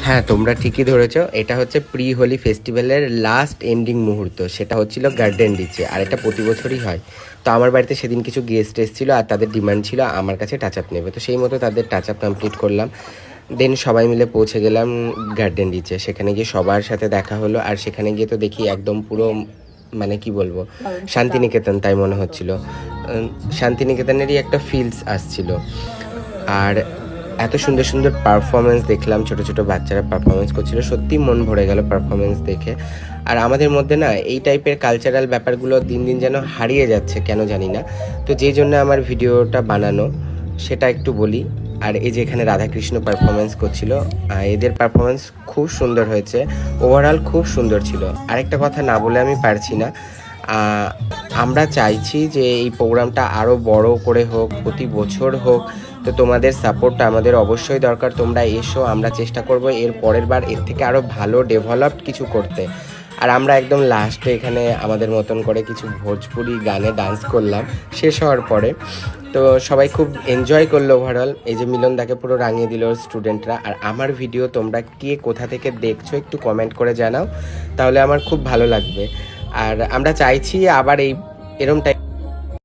হ্যাঁ, তোমরা ঠিকই ধরেছো। এটা হচ্ছে প্রি হোলি ফেস্টিভ্যালের লাস্ট এন্ডিং মুহূর্ত। সেটা হচ্ছিল গার্ডেন রিচে, আর এটা প্রতি বছরই হয়। তো আমার বাড়িতে সেদিন কিছু গেস্ট এসেছিলো, আর তাদের ডিমান্ড ছিল আমার কাছে টাচ আপ নেবে। তো সেই মতো তাদের টাচ আপ কমপ্লিট করলাম। দেন সবাই মিলে পৌঁছে গেলাম গার্ডেন রিচে। সেখানে গিয়ে সবার সাথে দেখা হলো, আর সেখানে গিয়ে তো দেখি একদম পুরো মানে কি বলবো, শান্তিনিকেতন তাই মনে হচ্ছিল। শান্তিনিকেতনেরই একটা ফিলস আসছিল। আর এত সুন্দর সুন্দর পারফরমেন্স দেখলাম, ছোট ছোট বাচ্চারা পারফরমেন্স করছিল, সত্যি মন ভরে গেল পারফরমেন্স দেখে। আর আমাদের মধ্যে না এই টাইপের কালচারাল ব্যাপারগুলো দিন দিন যেন হারিয়ে যাচ্ছে, কেন জানি না। তো যেই জন্য আমার ভিডিওটা বানানো, সেটা একটু বলি। আর এই যে এখানে রাধাকৃষ্ণ পারফরমেন্স করছিল, এদের পারফরমেন্স খুব সুন্দর হয়েছে, ওভারঅল খুব সুন্দর ছিল। আরেকটা কথা না বলে আমি পারছি না, আমরা চাইছি যে এই প্রোগ্রামটা আরও বড় করে হোক, প্রতি বছর হোক। তো তোমাদের সাপোর্টটা আমাদের অবশ্যই দরকার। তোমরা এসো, আমরা চেষ্টা করব এর পরের বার এর থেকে আরও ভালো ডেভেলপড কিছু করতে। আর আমরা একদম লাস্টে এখানে আমাদের মতন করে কিছু ভোজপুরি গানে ডান্স করলাম শেষ হওয়ার পরে। তো সবাই খুব এনজয় করলো ওভারঅল। এই যে মিলনদাকে পুরো রাঙিয়ে দিল স্টুডেন্টরা। আর আমার ভিডিও তোমরা কে কোথা থেকে দেখছো একটু কমেন্ট করে জানাও, তাহলে আমার খুব ভালো লাগবে। আর আমরা চাইছি আবার এরম টাইপ